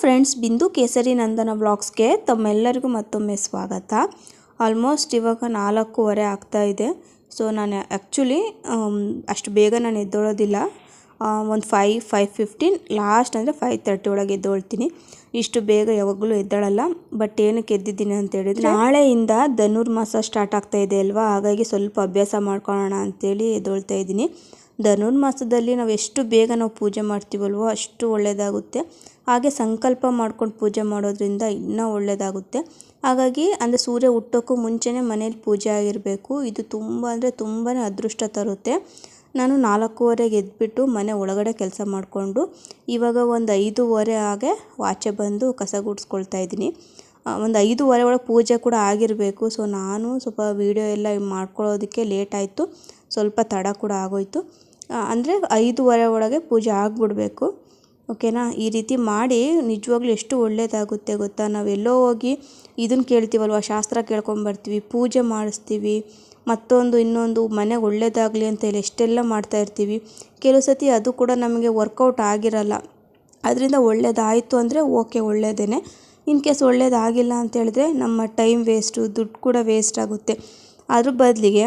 Friends, ಬಿಂದು ಕೇಸರಿ ನಂದನ ವ್ಲಾಗ್ಸ್ಗೆ ತಮ್ಮೆಲ್ಲರಿಗೂ ಮತ್ತೊಮ್ಮೆ ಸ್ವಾಗತ. ಆಲ್ಮೋಸ್ಟ್ ಇವಾಗ 4:15 ಆಗ್ತಾ ಇದೆ. ಸೊ ನಾನು ಆ್ಯಕ್ಚುಲಿ ಅಷ್ಟು ಬೇಗ ನಾನು ಎದ್ದೊಳೋದಿಲ್ಲ. ಒಂದು 5:15 ಲಾಸ್ಟ್ ಅಂದರೆ 5:30 ಒಳಗೆ ಎದ್ದೊಳ್ತೀನಿ. ಇಷ್ಟು ಬೇಗ ಯಾವಾಗಲೂ ಎದ್ದಳಲ್ಲ. ಬಟ್ ಏನಕ್ಕೆ ಎದ್ದಿದ್ದೀನಿ ಅಂತ ಹೇಳಿದ್ರೆ, ನಾಳೆಯಿಂದ ಧನುರ್ಮಾಸ ಸ್ಟಾರ್ಟ್ ಆಗ್ತಾ ಇದೆ ಅಲ್ವಾ, ಹಾಗಾಗಿ ಸ್ವಲ್ಪ ಅಭ್ಯಾಸ ಮಾಡ್ಕೊಳ್ಳೋಣ ಅಂತೇಳಿ ಎದ್ದೊಳ್ತಾ ಇದ್ದೀನಿ. ಧನುರ್ಮಾಸದಲ್ಲಿ ನಾವು ಎಷ್ಟು ಬೇಗ ನಾವು ಪೂಜೆ ಮಾಡ್ತೀವಲ್ವೋ ಅಷ್ಟು ಒಳ್ಳೆಯದಾಗುತ್ತೆ. ಹಾಗೆ ಸಂಕಲ್ಪ ಮಾಡ್ಕೊಂಡು ಪೂಜೆ ಮಾಡೋದ್ರಿಂದ ಇನ್ನೂ ಒಳ್ಳೆಯದಾಗುತ್ತೆ. ಹಾಗಾಗಿ ಅಂದರೆ ಸೂರ್ಯ ಹುಟ್ಟೋಕ್ಕೂ ಮುಂಚೆನೇ ಮನೇಲಿ ಪೂಜೆ ಆಗಿರಬೇಕು. ಇದು ತುಂಬ ಅಂದರೆ ತುಂಬಾ ಅದೃಷ್ಟ ತರುತ್ತೆ. ನಾನು 4:15ಗೆ ಎದ್ಬಿಟ್ಟು ಮನೆ ಒಳಗಡೆ ಕೆಲಸ ಮಾಡಿಕೊಂಡು ಇವಾಗ ಒಂದು 5:15 ಹಾಗೆ ಆಚೆ ಬಂದು ಕಸ ಗುಡಿಸ್ಕೊಳ್ತಾ ಇದ್ದೀನಿ. ಒಂದು 5:15 ಒಳಗೆ ಪೂಜೆ ಕೂಡ ಆಗಿರಬೇಕು. ಸೊ ನಾನು ಸ್ವಲ್ಪ ವೀಡಿಯೋ ಎಲ್ಲ ಮಾಡ್ಕೊಳ್ಳೋದಕ್ಕೆ ಲೇಟ್ ಆಯಿತು, ಸ್ವಲ್ಪ ತಡ ಕೂಡ ಆಗೋಯಿತು. ಅಂದರೆ 5:15 ಒಳಗೆ ಪೂಜೆ ಆಗಿಬಿಡ್ಬೇಕು. ಓಕೆನಾ? ಈ ರೀತಿ ಮಾಡಿ ನಿಜವಾಗ್ಲೂ ಎಷ್ಟು ಒಳ್ಳೆಯದಾಗುತ್ತೆ ಗೊತ್ತಾ. ನಾವೆಲ್ಲೋ ಹೋಗಿ ಇದನ್ನು ಕೇಳ್ತೀವಲ್ವ, ಶಾಸ್ತ್ರ ಕೇಳ್ಕೊಂಬರ್ತೀವಿ, ಪೂಜೆ ಮಾಡಿಸ್ತೀವಿ, ಮತ್ತೊಂದು ಇನ್ನೊಂದು ಮನೆಗೆ ಒಳ್ಳೇದಾಗಲಿ ಅಂತ ಹೇಳಿ ಎಷ್ಟೆಲ್ಲ ಮಾಡ್ತಾಯಿರ್ತೀವಿ. ಕೆಲವು ಸತಿ ಅದು ಕೂಡ ನಮಗೆ ವರ್ಕೌಟ್ ಆಗಿರಲ್ಲ. ಅದರಿಂದ ಒಳ್ಳೇದಾಯಿತು ಅಂದರೆ ಓಕೆ, ಒಳ್ಳೆಯದೇ. ಇನ್ ಕೇಸ್ ಒಳ್ಳೇದಾಗಿಲ್ಲ ಅಂತ ಹೇಳಿದ್ರೆ ನಮ್ಮ ಟೈಮ್ ವೇಸ್ಟು, ದುಡ್ಡು ಕೂಡ ವೇಸ್ಟ್ ಆಗುತ್ತೆ. ಅದ್ರ ಬದಲಿಗೆ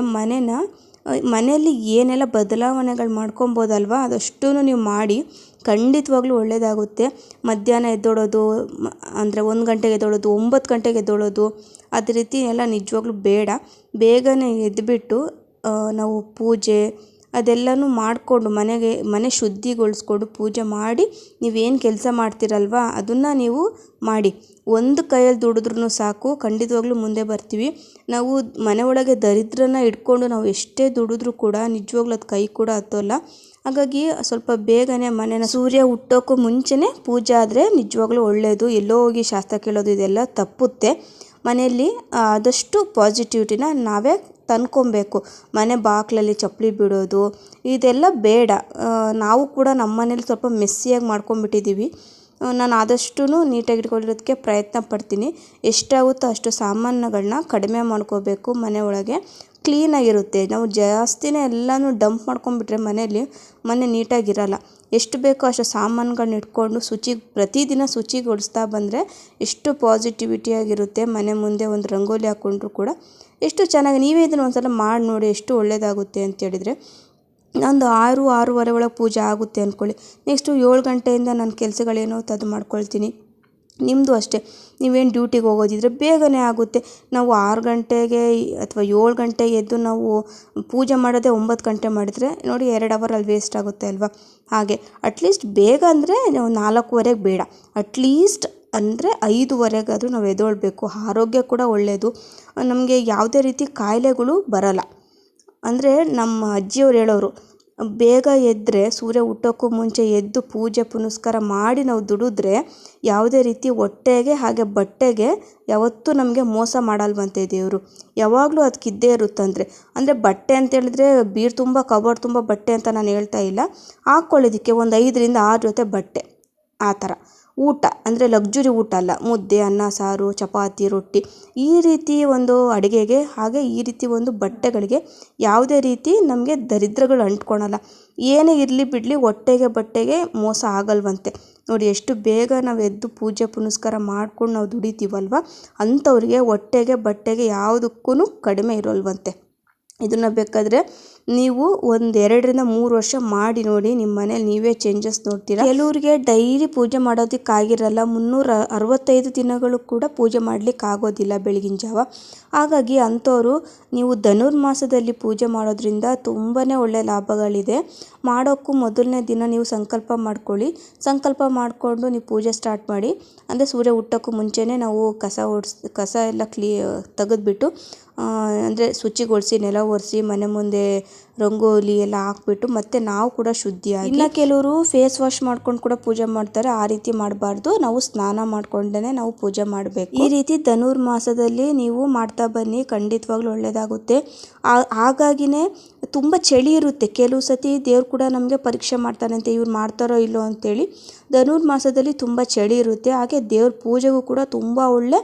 ಮನೆಯಲ್ಲಿ ಏನೆಲ್ಲ ಬದಲಾವಣೆಗಳು ಮಾಡ್ಕೊಬೋದಲ್ವ, ಅದಷ್ಟೂ ನೀವು ಮಾಡಿ ಖಂಡಿತವಾಗ್ಲೂ ಒಳ್ಳೆಯದಾಗುತ್ತೆ. ಮಧ್ಯಾಹ್ನ ಎದ್ದೊಳೋದು ಅಂದರೆ 1 ಗಂಟೆಗೆ ಎದ್ದೊಳೋದು, 9 ಗಂಟೆಗೆ ಎದ್ದೊಳೋದು, ಅದೇ ರೀತಿ ಎಲ್ಲ ನಿಜವಾಗ್ಲೂ ಬೇಡ. ಬೇಗನೆ ಎದ್ದುಬಿಟ್ಟು ನಾವು ಪೂಜೆ ಅದೆಲ್ಲನೂ ಮಾಡಿಕೊಂಡು ಮನೆ ಶುದ್ಧಿಗೊಳಿಸ್ಕೊಂಡು ಪೂಜೆ ಮಾಡಿ ನೀವೇನು ಕೆಲಸ ಮಾಡ್ತೀರಲ್ವ ಅದನ್ನು ನೀವು ಮಾಡಿ. ಒಂದು ಕೈಯಲ್ಲಿ ದುಡಿದ್ರೂ ಸಾಕು, ಖಂಡಿತವಾಗ್ಲೂ ಮುಂದೆ ಬರ್ತೀವಿ. ನಾವು ಮನೆ ಒಳಗೆ ದರಿದ್ರನ ಇಟ್ಕೊಂಡು ನಾವು ಎಷ್ಟೇ ದುಡಿದ್ರೂ ಕೂಡ ನಿಜವಾಗ್ಲೂ ಅದು ಕೈ ಕೂಡ ಹತ್ತೋಲ್ಲ. ಹಾಗಾಗಿ ಸ್ವಲ್ಪ ಬೇಗನೆ ಮನೆನ ಸೂರ್ಯ ಹುಟ್ಟೋಕ್ಕೂ ಮುಂಚೆನೇ ಪೂಜೆ ಆದರೆ ನಿಜವಾಗ್ಲೂ ಒಳ್ಳೆಯದು. ಎಲ್ಲೋ ಹೋಗಿ ಶಾಸ್ತ್ರ ಕೇಳೋದು ಇದೆಲ್ಲ ತಪ್ಪುತ್ತೆ. ಮನೆಯಲ್ಲಿ ಆದಷ್ಟು ಪಾಸಿಟಿವಿಟಿನ ನಾವೇ ತಂದ್ಕೊಬೇಕು. ಮನೆ ಬಾಗಿಲಲ್ಲಿ ಚಪ್ಪಲಿ ಬಿಡೋದು ಇದೆಲ್ಲ ಬೇಡ. ನಾವು ಕೂಡ ನಮ್ಮ ಮನೇಲಿ ಸ್ವಲ್ಪ ಮೆಸ್ಸಿಯಾಗಿ ಮಾಡ್ಕೊಂಡ್ಬಿಟ್ಟಿದ್ದೀವಿ. ನಾನು ಆದಷ್ಟು ನೀಟಾಗಿ ಇಟ್ಕೊಂಡಿರೋದಕ್ಕೆ ಪ್ರಯತ್ನ ಪಡ್ತೀನಿ. ಎಷ್ಟಾಗುತ್ತೋ ಅಷ್ಟು ಸಾಮಾನುಗಳನ್ನ ಕಡಿಮೆ ಮಾಡ್ಕೋಬೇಕು. ಮನೆ ಒಳಗೆ ಕ್ಲೀನಾಗಿರುತ್ತೆ. ನಾವು ಜಾಸ್ತಿನೇ ಎಲ್ಲನೂ ಡಂಪ್ ಮಾಡ್ಕೊಂಡ್ಬಿಟ್ರೆ ಮನೆ ನೀಟಾಗಿರಲ್ಲ. ಎಷ್ಟು ಬೇಕೋ ಅಷ್ಟು ಸಾಮಾನುಗಳನ್ನ ಇಟ್ಕೊಂಡು ಪ್ರತಿದಿನ ಶುಚಿಗೊಳಿಸ್ತಾ ಬಂದರೆ ಎಷ್ಟು ಪಾಸಿಟಿವಿಟಿಯಾಗಿರುತ್ತೆ. ಮನೆ ಮುಂದೆ ಒಂದು ರಂಗೋಲಿ ಹಾಕ್ಕೊಂಡ್ರು ಕೂಡ ಎಷ್ಟು ಚೆನ್ನಾಗಿ. ನೀವೇ ಇದನ್ನು ಒಂದು ಸಲ ಮಾಡಿ ನೋಡಿ, ಎಷ್ಟು ಒಳ್ಳೆಯದಾಗುತ್ತೆ ಅಂತೇಳಿದರೆ. ಒಂದು 6-6:15 ಒಳಗೆ ಪೂಜೆ ಆಗುತ್ತೆ ಅಂದ್ಕೊಳ್ಳಿ. ನೆಕ್ಸ್ಟು 7 ಗಂಟೆಯಿಂದ ನನ್ನ ಕೆಲಸಗಳೇನೋ ಅದು ಮಾಡ್ಕೊಳ್ತೀನಿ. ನಿಮ್ಮದು ಅಷ್ಟೇ, ನೀವೇನು ಡ್ಯೂಟಿಗೆ ಹೋಗೋದಿದ್ರೆ ಬೇಗನೆ ಆಗುತ್ತೆ. ನಾವು 6 ಗಂಟೆಗೆ ಅಥವಾ 7 ಗಂಟೆಗೆ ಎದ್ದು ನಾವು ಪೂಜೆ ಮಾಡೋದೇ 9 ಗಂಟೆ ಮಾಡಿದರೆ ನೋಡಿ 2 ಅವರ್ ಅಲ್ಲಿ ವೇಸ್ಟ್ ಆಗುತ್ತೆ ಅಲ್ವಾ. ಹಾಗೆ ಅಟ್ಲೀಸ್ಟ್ ಬೇಗ ಅಂದರೆ ನಾವು 4:15ಗೆ ಬೇಡ, ಅಟ್ಲೀಸ್ಟ್ ಅಂದರೆ 5:15 ನಾವು ಎದ್ದೊಳ್ಬೇಕು. ಆರೋಗ್ಯ ಕೂಡ ಒಳ್ಳೆಯದು. ನಮಗೆ ಯಾವುದೇ ರೀತಿ ಕಾಯಿಲೆಗಳು ಬರಲ್ಲ. ಅಂದರೆ ನಮ್ಮ ಅಜ್ಜಿಯವ್ರು ಹೇಳೋರು, ಬೇಗ ಎದ್ದರೆ ಸೂರ್ಯ ಹುಟ್ಟೋಕ್ಕೂ ಮುಂಚೆ ಎದ್ದು ಪೂಜೆ ಪುನಸ್ಕಾರ ಮಾಡಿ ನಾವು ದುಡಿದ್ರೆ ಯಾವುದೇ ರೀತಿ ಹೊಟ್ಟೆಗೆ ಹಾಗೆ ಬಟ್ಟೆಗೆ ಯಾವತ್ತೂ ನಮಗೆ ಮೋಸ ಮಾಡಲ್ವಂತೆ ದೇವರು. ಯಾವಾಗಲೂ ಅದಕ್ಕಿದ್ದೇ ಇರುತ್ತಂದರೆ. ಅಂದರೆ ಬಟ್ಟೆ ಅಂತ ಹೇಳಿದ್ರೆ ಬೀರು ತುಂಬ ಕಬೋರ್ಡ್ ತುಂಬ ಬಟ್ಟೆ ಅಂತ ನಾನು ಹೇಳ್ತಾ ಇಲ್ಲ. ಹಾಕ್ಕೊಳ್ಳೋದಕ್ಕೆ ಒಂದು 5ರಿಂದ 6 ಜೊತೆ ಬಟ್ಟೆ, ಆ ಥರ. ಊಟ ಅಂದರೆ ಲಕ್ಸುರಿ ಊಟ ಅಲ್ಲ, ಮುದ್ದೆ, ಅನ್ನ, ಸಾರು, ಚಪಾತಿ, ರೊಟ್ಟಿ, ಈ ರೀತಿ ಒಂದು ಅಡುಗೆಗೆ ಹಾಗೆ ಈ ರೀತಿ ಒಂದು ಬಟ್ಟೆಗಳಿಗೆ ಯಾವುದೇ ರೀತಿ ನಮಗೆ ದರಿದ್ರಗಳು ಅಂಟ್ಕೊಳಲ್ಲ. ಏನೇ ಇರಲಿ ಬಿಡಲಿ ಹೊಟ್ಟೆಗೆ ಬಟ್ಟೆಗೆ ಮೋಸ ಆಗಲ್ವಂತೆ. ನೋಡಿ ಎಷ್ಟು ಬೇಗ ನಾವು ಎದ್ದು ಪೂಜೆ ಪುನಸ್ಕಾರ ಮಾಡ್ಕೊಂಡು ನಾವು ದುಡಿತೀವಲ್ವ, ಅಂಥವ್ರಿಗೆ ಹೊಟ್ಟೆಗೆ ಬಟ್ಟೆಗೆ ಯಾವುದಕ್ಕೂ ಕಡಿಮೆ ಇರೋಲ್ವಂತೆ. ಇದನ್ನು ಬೇಕಾದರೆ ನೀವು ಒಂದು 2ರಿಂದ 3 ವರ್ಷ ಮಾಡಿ ನೋಡಿ, ನಿಮ್ಮ ಮನೇಲಿ ನೀವೇ ಚೇಂಜಸ್ ನೋಡ್ತೀರಾ. ಕೆಲವ್ರಿಗೆ ಡೈಲಿ ಪೂಜೆ ಮಾಡೋದಕ್ಕಾಗಿರಲ್ಲ, 365 ದಿನಗಳು ಕೂಡ ಪೂಜೆ ಮಾಡಲಿಕ್ಕೆ ಆಗೋದಿಲ್ಲ ಬೆಳಗಿನ ಜಾವ. ಹಾಗಾಗಿ ಅಂಥವರು ನೀವು ಧನುರ್ಮಾಸದಲ್ಲಿ ಪೂಜೆ ಮಾಡೋದ್ರಿಂದ ತುಂಬಾ ಒಳ್ಳೆಯ ಲಾಭಗಳಿದೆ. ಮಾಡೋಕ್ಕೂ ಮೊದಲನೇ ದಿನ ನೀವು ಸಂಕಲ್ಪ ಮಾಡ್ಕೊಳ್ಳಿ. ಸಂಕಲ್ಪ ಮಾಡಿಕೊಂಡು ನೀವು ಪೂಜೆ ಸ್ಟಾರ್ಟ್ ಮಾಡಿ. ಅಂದರೆ ಸೂರ್ಯ ಹುಟ್ಟೋಕ್ಕೂ ಮುಂಚೆನೇ ನಾವು ಕಸ ಎಲ್ಲ ತೆಗೆದ್ಬಿಟ್ಟು ಅಂದರೆ ಶುಚಿಗೊಳಿಸಿ, ನೆಲ ಒರೆಸಿ, ಮನೆ ಮುಂದೆ ರಂಗೋಲಿ ಎಲ್ಲ ಹಾಕ್ಬಿಟ್ಟು ಮತ್ತೆ ನಾವು ಕೂಡ ಶುದ್ಧಿಯಾಗಿ. ಇನ್ನು ಕೆಲವರು ಫೇಸ್ ವಾಶ್ ಮಾಡ್ಕೊಂಡು ಕೂಡ ಪೂಜೆ ಮಾಡ್ತಾರೆ. ಆ ರೀತಿ ಮಾಡಬಾರ್ದು. ನಾವು ಸ್ನಾನ ಮಾಡ್ಕೊಂಡೇ ನಾವು ಪೂಜೆ ಮಾಡಬೇಕು. ಈ ರೀತಿ ಧನುರ್ಮಾಸದಲ್ಲಿ ನೀವು ಮಾಡ್ತಾ ಬನ್ನಿ, ಖಂಡಿತವಾಗ್ಲೂ ಒಳ್ಳೆಯದಾಗುತ್ತೆ. ಹಾಗಾಗಿನೇ ತುಂಬ ಚಳಿ ಇರುತ್ತೆ. ಕೆಲವು ಸತಿ ದೇವ್ರು ಕೂಡ ನಮಗೆ ಪರೀಕ್ಷೆ ಮಾಡ್ತಾರಂತೆ, ಇವ್ರು ಮಾಡ್ತಾರೋ ಇಲ್ಲೋ ಅಂತೇಳಿ. ಧನುರ್ಮಾಸದಲ್ಲಿ ತುಂಬ ಚಳಿ ಇರುತ್ತೆ. ಹಾಗೆ ದೇವ್ರ ಪೂಜೆಗೂ ಕೂಡ ತುಂಬ ಒಳ್ಳೆ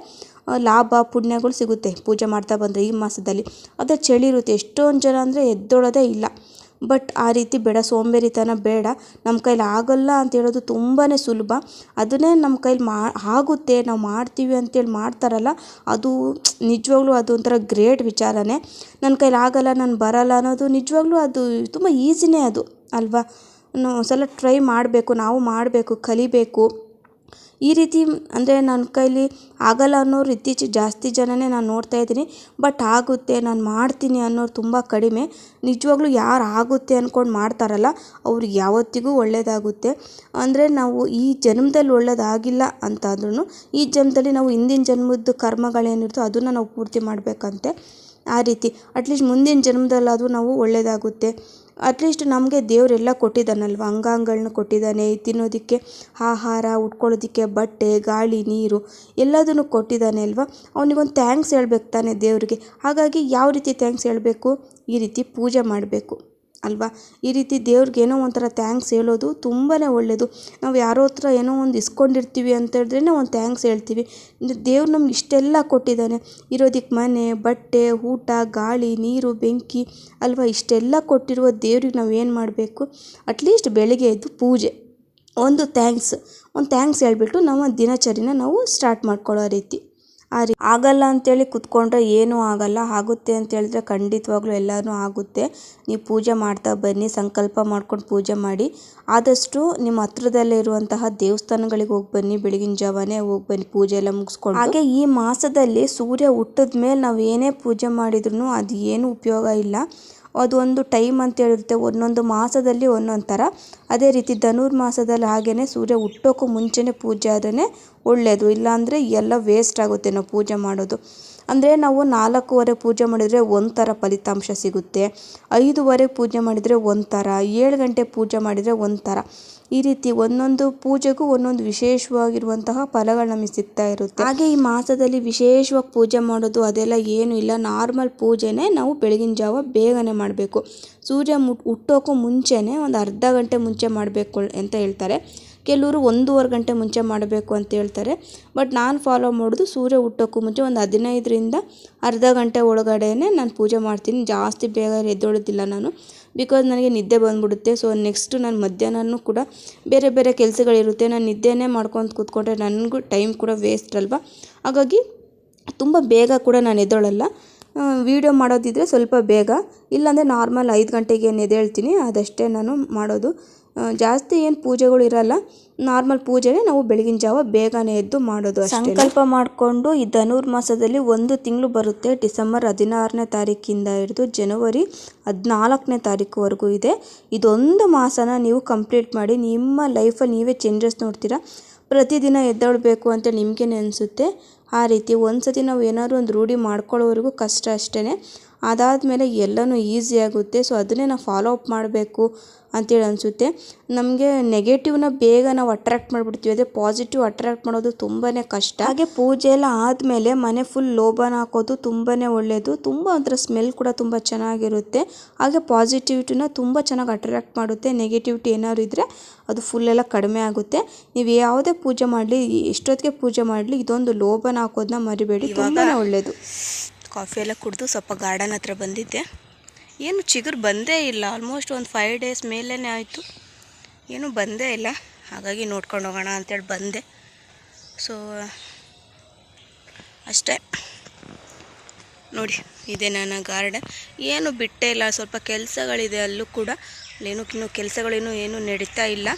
ಲಾಭ ಪುಣ್ಯಗಳು ಸಿಗುತ್ತೆ ಪೂಜೆ ಮಾಡ್ತಾ ಬಂದರೆ ಈ ಮಾಸದಲ್ಲಿ. ಆದರೆ ಚಳಿ ಇರುತ್ತೆ. ಎಷ್ಟೊಂದು ಜನ ಅಂದರೆ ಎದ್ದೊಳೋದೇ ಇಲ್ಲ. ಬಟ್ ಆ ರೀತಿ ಬೇಡ, ಸೋಂಬೇರಿತನ ಬೇಡ. ನಮ್ಮ ಕೈಲಿ ಆಗಲ್ಲ ಅಂತ ಹೇಳೋದು ತುಂಬಾ ಸುಲಭ. ಅದನ್ನೇ ನಮ್ಮ ಕೈಲಿ ಆಗುತ್ತೆ, ನಾವು ಮಾಡ್ತೀವಿ ಅಂತೇಳಿ ಮಾಡ್ತಾರಲ್ಲ, ಅದು ನಿಜವಾಗ್ಲೂ ಅದು ಒಂಥರ ಗ್ರೇಟ್ ವಿಚಾರನೇ. ನನ್ನ ಕೈಲಿ ಆಗಲ್ಲ, ನಾನು ಬರಲ್ಲ ಅನ್ನೋದು ನಿಜವಾಗ್ಲೂ ಅದು ತುಂಬ ಈಸಿನೇ ಅದು ಅಲ್ವಾ. ಸಲ ಟ್ರೈ ಮಾಡಬೇಕು, ನಾವು ಮಾಡಬೇಕು, ಕಲಿಬೇಕು. ಈ ರೀತಿ ಅಂದರೆ ನನ್ನ ಕೈಲಿ ಆಗಲ್ಲ ಅನ್ನೋರು ಇತ್ತೀಚೆಗೆ ಜಾಸ್ತಿ ಜನನೇ ನಾನು ನೋಡ್ತಾ ಇದ್ದೀನಿ. ಬಟ್ ಆಗುತ್ತೆ, ನಾನು ಮಾಡ್ತೀನಿ ಅನ್ನೋರು ತುಂಬ ಕಡಿಮೆ. ನಿಜವಾಗ್ಲೂ ಯಾರು ಆಗುತ್ತೆ ಅಂದ್ಕೊಂಡು ಮಾಡ್ತಾರಲ್ಲ ಅವ್ರಿಗೆ ಯಾವತ್ತಿಗೂ ಒಳ್ಳೆಯದಾಗುತ್ತೆ. ಅಂದರೆ ನಾವು ಈ ಜನ್ಮದಲ್ಲಿ ಒಳ್ಳೇದಾಗಿಲ್ಲ ಅಂತಾದ್ರೂ ಈ ಜನ್ಮದಲ್ಲಿ ನಾವು ಹಿಂದಿನ ಜನ್ಮದ ಕರ್ಮಗಳೇನಿರ್ತೋ ಅದನ್ನು ನಾವು ಪೂರ್ತಿ ಮಾಡಬೇಕಂತೆ. ಆ ರೀತಿ ಅಟ್ಲೀಸ್ಟ್ ಮುಂದಿನ ಜನ್ಮದಲ್ಲಾದರೂ ನಾವು ಒಳ್ಳೆಯದಾಗುತ್ತೆ. ಅಟ್ಲೀಸ್ಟ್ ನಮಗೆ ದೇವರೆಲ್ಲ ಕೊಟ್ಟಿದ್ದಾನಲ್ವ, ಅಂಗಾಂಗಗಳನ್ನ ಕೊಟ್ಟಿದ್ದಾನೆ, ತಿನ್ನೋದಕ್ಕೆ ಆಹಾರ, ಉಟ್ಕೊಳ್ಳೋದಕ್ಕೆ ಬಟ್ಟೆ, ಗಾಳಿ, ನೀರು ಎಲ್ಲದನ್ನು ಕೊಟ್ಟಿದ್ದಾನೆ ಅಲ್ವಾ. ಅವನಿಗೊಂದು ಥ್ಯಾಂಕ್ಸ್ ಹೇಳ್ಬೇಕು ತಾನೆ ದೇವ್ರಿಗೆ. ಹಾಗಾಗಿ ಯಾವ ರೀತಿ ಥ್ಯಾಂಕ್ಸ್ ಹೇಳಬೇಕು, ಈ ರೀತಿ ಪೂಜೆ ಮಾಡಬೇಕು ಅಲ್ವಾ. ಈ ರೀತಿ ದೇವ್ರಿಗೆ ಏನೋ ಒಂಥರ ಥ್ಯಾಂಕ್ಸ್ ಹೇಳೋದು ತುಂಬಾ ಒಳ್ಳೆಯದು. ನಾವು ಯಾರೋ ಹತ್ರ ಏನೋ ಒಂದು ಇಸ್ಕೊಂಡಿರ್ತೀವಿ ಅಂತ ಹೇಳಿದ್ರೇ ಒಂದು ಥ್ಯಾಂಕ್ಸ್ ಹೇಳ್ತೀವಿ. ದೇವ್ರು ನಮ್ಗೆ ಇಷ್ಟೆಲ್ಲ ಕೊಟ್ಟಿದ್ದಾನೆ, ಇರೋದಕ್ಕೆ ಮನೆ, ಬಟ್ಟೆ, ಊಟ, ಗಾಳಿ, ನೀರು, ಬೆಂಕಿ ಅಲ್ವಾ. ಇಷ್ಟೆಲ್ಲ ಕೊಟ್ಟಿರುವ ದೇವ್ರಿಗೆ ನಾವು ಏನು ಮಾಡಬೇಕು, ಅಟ್ಲೀಸ್ಟ್ ಬೆಳಿಗ್ಗೆ ಎದ್ದು ಪೂಜೆ, ಒಂದು ಥ್ಯಾಂಕ್ಸ್ ಹೇಳ್ಬಿಟ್ಟು ನಾವು ದಿನಚರಿನ ನಾವು ಸ್ಟಾರ್ಟ್ ಮಾಡ್ಕೊಳ್ಳೋ ರೀತಿ. ಆಗಲ್ಲ ಅಂತೇಳಿ ಕುತ್ಕೊಂಡ್ರೆ ಏನೂ ಆಗಲ್ಲ, ಆಗುತ್ತೆ ಅಂತ ಹೇಳಿದ್ರೆ ಖಂಡಿತವಾಗ್ಲೂ ಎಲ್ಲನೂ ಆಗುತ್ತೆ. ನೀವು ಪೂಜೆ ಮಾಡ್ತಾ ಬನ್ನಿ, ಸಂಕಲ್ಪ ಮಾಡ್ಕೊಂಡು ಪೂಜೆ ಮಾಡಿ. ಆದಷ್ಟು ನಿಮ್ಮ ಹತ್ರದಲ್ಲೇ ಇರುವಂತಹ ದೇವಸ್ಥಾನಗಳಿಗೆ ಹೋಗಿ ಬನ್ನಿ, ಬೆಳಗಿನ ಜಾವನೇ ಹೋಗಿ ಬನ್ನಿ ಪೂಜೆ ಎಲ್ಲ ಮುಗಿಸ್ಕೊಂಡು. ಹಾಗೆ ಈ ಮಾಸದಲ್ಲಿ ಸೂರ್ಯ ಹುಟ್ಟಿದ ಮೇಲೆ ನಾವು ಏನೇ ಪೂಜೆ ಮಾಡಿದ್ರೂ ಅದು ಏನು ಉಪಯೋಗ ಇಲ್ಲ. ಅದು ಒಂದು ಟೈಮ್ ಅಂತ ಹೇಳಿರುತ್ತೆ, ಒಂದೊಂದು ಮಾಸದಲ್ಲಿ ಒಂದೊಂದು ಥರ. ಅದೇ ರೀತಿ ಧನುರ್ಮಾಸದಲ್ಲಿ ಹಾಗೆಯೇ ಸೂರ್ಯ ಹುಟ್ಟೋಕ್ಕೂ ಮುಂಚೆನೇ ಪೂಜೆ ಆದ್ರೇ ಒಳ್ಳೆಯದು. ಇಲ್ಲಾಂದರೆ ಎಲ್ಲ ವೇಸ್ಟ್ ಆಗುತ್ತೆ ನಾವು ಪೂಜೆ ಮಾಡೋದು. ಅಂದರೆ ನಾವು 4:15 ಪೂಜೆ ಮಾಡಿದರೆ ಒಂಥರ ಫಲಿತಾಂಶ ಸಿಗುತ್ತೆ, 5:15 ಪೂಜೆ ಮಾಡಿದರೆ ಒಂಥರ, 7 ಗಂಟೆ ಪೂಜೆ ಮಾಡಿದರೆ ಒಂಥರ. ಈ ರೀತಿ ಒಂದೊಂದು ಪೂಜೆಗೂ ಒಂದೊಂದು ವಿಶೇಷವಾಗಿರುವಂತಹ ಫಲಗಳು ನಮಗೆ ಸಿಗ್ತಾ ಇರುತ್ತೆ. ಹಾಗೆ ಈ ಮಾಸದಲ್ಲಿ ವಿಶೇಷವಾಗಿ ಪೂಜೆ ಮಾಡೋದು ಅದೆಲ್ಲ ಏನೂ ಇಲ್ಲ. ನಾರ್ಮಲ್ ಪೂಜೆನೇ ನಾವು ಬೆಳಗಿನ ಜಾವ ಬೇಗನೆ ಮಾಡಬೇಕು. ಸೂರ್ಯ ಹುಟ್ಟೋಕ್ಕೂ ಮುಂಚೆನೇ ಒಂದು ಅರ್ಧ ಗಂಟೆ ಮುಂಚೆ ಮಾಡಬೇಕು ಅಂತ ಹೇಳ್ತಾರೆ. ಕೆಲವರು 1:15 ಗಂಟೆ ಮುಂಚೆ ಮಾಡಬೇಕು ಅಂತ ಹೇಳ್ತಾರೆ. ಬಟ್ ನಾನು ಫಾಲೋ ಮಾಡೋದು ಸೂರ್ಯ ಹುಟ್ಟೋಕ್ಕೂ ಮುಂಚೆ ಒಂದು 15ರಿಂದ ಅರ್ಧ ಗಂಟೆ ಒಳಗಡೆನೇ ನಾನು ಪೂಜೆ ಮಾಡ್ತೀನಿ. ಜಾಸ್ತಿ ಬೇಗ ಎದ್ದೇಳೋದಿಲ್ಲ ನಾನು, ಬಿಕಾಸ್ ನನಗೆ ನಿದ್ದೆ ಬಂದುಬಿಡುತ್ತೆ. ಸೊ ನೆಕ್ಸ್ಟ್ ನಾನು ಮಧ್ಯಾಹ್ನನೂ ಕೂಡ ಬೇರೆ ಬೇರೆ ಕೆಲಸಗಳಿರುತ್ತೆ, ನಾನು ನಿದ್ದೆನೇ ಮಾಡ್ಕೊಂಡು ಕೂತ್ಕೊಂಡ್ರೆ ನನಗೂ ಟೈಮ್ ಕೂಡ ವೇಸ್ಟ್ ಅಲ್ವಾ. ಹಾಗಾಗಿ ತುಂಬ ಬೇಗ ಕೂಡ ನಾನು ಎದ್ದೇಳಲ್ಲ. ವೀಡಿಯೋ ಮಾಡೋದಿದ್ರೆ ಸ್ವಲ್ಪ ಬೇಗ, ಇಲ್ಲಾಂದರೆ ನಾರ್ಮಲ್ 5 ಗಂಟೆಗೆ ಏನು ಎದ್ದೇಳ್ತೀನಿ ಅದಷ್ಟೇ ನಾನು ಮಾಡೋದು. ಜಾಸ್ತಿ ಏನು ಪೂಜೆಗಳು ಇರಲ್ಲ, ನಾರ್ಮಲ್ ಪೂಜೆನೇ ನಾವು ಬೆಳಗಿನ ಜಾವ ಬೇಗನೆ ಎದ್ದು ಮಾಡೋದು ಅಷ್ಟೇ. ಸಂಕಲ್ಪ ಮಾಡಿಕೊಂಡು ಈ ಧನುರ್ಮಾಸದಲ್ಲಿ 1 ತಿಂಗಳು ಬರುತ್ತೆ. ಡಿಸೆಂಬರ್ 16ನೇ ತಾರೀಕಿಂದ ಹಿಡಿದು ಜನವರಿ 14ನೇ ತಾರೀಕುವರೆಗೂ ಇದೆ. ಇದೊಂದು ಮಾಸನ ನೀವು ಕಂಪ್ಲೀಟ್ ಮಾಡಿ, ನಿಮ್ಮ ಲೈಫಲ್ಲಿ ನೀವೇ ಚೇಂಜಸ್ ನೋಡ್ತೀರಾ. ಪ್ರತಿದಿನ ಎದ್ದೇಳಬೇಕು ಅಂತ ನಿಮಗೇನೆ ಅನಿಸುತ್ತೆ. ಆ ರೀತಿ ಒಂದು ಸತಿ ನಾವು ಏನಾದರೂ ಒಂದು ರೂಢಿ ಮಾಡ್ಕೊಳ್ಳೋವರೆಗೂ ಕಷ್ಟ ಅಷ್ಟೇ. ಅದಾದಮೇಲೆ ಎಲ್ಲನೂ ಈಸಿ ಆಗುತ್ತೆ. ಸೊ ಅದನ್ನೇ ನಾವು ಫಾಲೋ ಅಪ್ ಮಾಡಬೇಕು ಅಂತೇಳಿ ಅನಿಸುತ್ತೆ. ನಮಗೆ ನೆಗೆಟಿವ್ನ ಬೇಗ ನಾವು ಅಟ್ರ್ಯಾಕ್ಟ್ ಮಾಡಿಬಿಡ್ತೀವಿ, ಅದೇ ಪಾಸಿಟಿವ್ ಅಟ್ರ್ಯಾಕ್ಟ್ ಮಾಡೋದು ತುಂಬಾ ಕಷ್ಟ. ಹಾಗೆ ಪೂಜೆ ಎಲ್ಲ ಆದಮೇಲೆ ಮನೆ ಫುಲ್ ಲೋಬಾನ ಹಾಕೋದು ತುಂಬಾ ಒಳ್ಳೆಯದು. ತುಂಬ ಒಂಥರ ಸ್ಮೆಲ್ ಕೂಡ ತುಂಬ ಚೆನ್ನಾಗಿರುತ್ತೆ. ಹಾಗೆ ಪಾಸಿಟಿವಿಟಿನ ತುಂಬ ಚೆನ್ನಾಗಿ ಅಟ್ರ್ಯಾಕ್ಟ್ ಮಾಡುತ್ತೆ. ನೆಗೆಟಿವಿಟಿ ಏನಾದ್ರು ಇದ್ದರೆ ಅದು ಫುಲ್ಲೆಲ್ಲ ಕಡಿಮೆ ಆಗುತ್ತೆ. ನೀವು ಯಾವುದೇ ಪೂಜೆ ಮಾಡಲಿ, ಎಷ್ಟೊತ್ತಿಗೆ ಪೂಜೆ ಮಾಡಲಿ, ಇದೊಂದು ಲೋಬಾನ ಹಾಕೋದನ್ನ ಮರಿಬೇಡಿ, ತುಂಬಾ ಒಳ್ಳೆಯದು. ಕಾಫಿ ಎಲ್ಲ ಕುಡಿದು ಸ್ವಲ್ಪ ಗಾರ್ಡನ್ ಹತ್ರ ಬಂದಿದ್ದೆ. ಏನು ಚಿಗುರು ಬಂದೇ ಇಲ್ಲ, ಆಲ್ಮೋಸ್ಟ್ ಒಂದು 5 ಡೇಸ್ ಮೇಲೇ ಆಯಿತು, ಏನೂ ಬಂದೇ ಇಲ್ಲ. ಹಾಗಾಗಿ ನೋಡ್ಕೊಂಡು ಹೋಗೋಣ ಅಂತೇಳಿ ಬಂದೆ. ಸೊ ಅಷ್ಟೇ ನೋಡಿ, ಇದೆ ನನ್ನ ಗಾರ್ಡನ್. ಏನು ಬಿಟ್ಟೇ ಇಲ್ಲ, ಸ್ವಲ್ಪ ಕೆಲಸಗಳಿದೆ ಅಲ್ಲೂ ಕೂಡ. ಇನ್ನೂ ಕೆಲಸಗಳೇನು ಏನು ನಡೀತಾ ಇಲ್ಲ.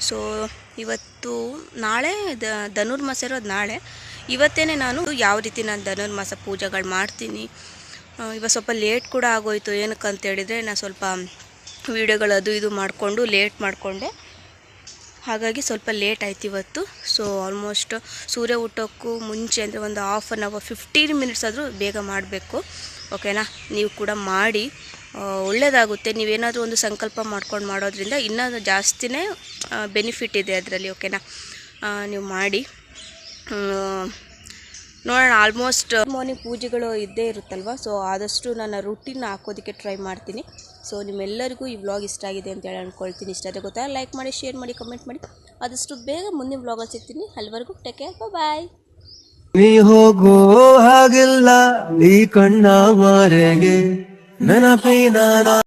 ಸೊ ಇವತ್ತು ನಾಳೆ ಧನುರ್ಮಾಸ ಇರೋದು ನಾಳೆ. ಇವತ್ತೇ ನಾನು ಯಾವ ರೀತಿ ನಾನು ಧನುರ್ಮಾಸ ಪೂಜೆಗಳು ಮಾಡ್ತೀನಿ. ಇವಾಗ ಸ್ವಲ್ಪ ಲೇಟ್ ಕೂಡ ಆಗೋಯಿತು. ಏನಕ್ಕಂತೇಳಿದರೆ ನಾನು ಸ್ವಲ್ಪ ವೀಡಿಯೋಗಳು ಅದು ಇದು ಮಾಡಿಕೊಂಡು ಲೇಟ್ ಮಾಡಿಕೊಂಡೆ, ಹಾಗಾಗಿ ಸ್ವಲ್ಪ ಲೇಟ್ ಆಯ್ತು ಇವತ್ತು. ಸೊ ಆಲ್ಮೋಸ್ಟ್ ಸೂರ್ಯ ಹುಟ್ಟೋಕ್ಕೂ ಮುಂಚೆ ಅಂದರೆ ಒಂದು 1/2 hour 15 minutes ಆದರೂ ಬೇಗ ಮಾಡಬೇಕು. ಓಕೆನಾ, ನೀವು ಕೂಡ ಮಾಡಿ, ಒಳ್ಳೆಯದಾಗುತ್ತೆ. ನೀವೇನಾದರೂ ಒಂದು ಸಂಕಲ್ಪ ಮಾಡ್ಕೊಂಡು ಮಾಡೋದ್ರಿಂದ ಇನ್ನೂ ಜಾಸ್ತಿನೇ ಬೆನಿಫಿಟ್ ಇದೆ ಅದರಲ್ಲಿ. ಓಕೆನಾ, ನೀವು ಮಾಡಿ ನೋಡೋಣ. ಆಲ್ಮೋಸ್ಟ್ ಮಾರ್ನಿಂಗ್ ಪೂಜೆಗಳು ಇದ್ದೇ ಇರುತ್ತಲ್ವ. ಸೊ ಆದಷ್ಟು ನನ್ನ ರೂಟೀನ್ ಹಾಕೋದಕ್ಕೆ ಟ್ರೈ ಮಾಡ್ತೀನಿ. ಸೊ ನಿಮ್ಮೆಲ್ಲರಿಗೂ ಈ ವ್ಲಾಗ್ ಇಷ್ಟ ಆಗಿದೆ ಅಂತೇಳಿ ಅಂದ್ಕೊಳ್ತೀನಿ. ಇಷ್ಟ ಆದರೆ ಗೊತ್ತಾ, ಲೈಕ್ ಮಾಡಿ, ಶೇರ್ ಮಾಡಿ, ಕಮೆಂಟ್ ಮಾಡಿ. ಆದಷ್ಟು ಬೇಗ ಮುಂದಿನ ವ್ಲಾಗಲ್ಲಿ ಸಿಗ್ತೀನಿ. ಅಲ್ಲಿವರೆಗೂ ಟೇಕ್ ಕೇರ್, ಬಾಯ್. ನೀ ಹೋಗೋ ಹಾಗಿಲ್ಲ ಈ ಕಣ್ಣ ಮಾರೆಗೆ ನೆನಪಿನ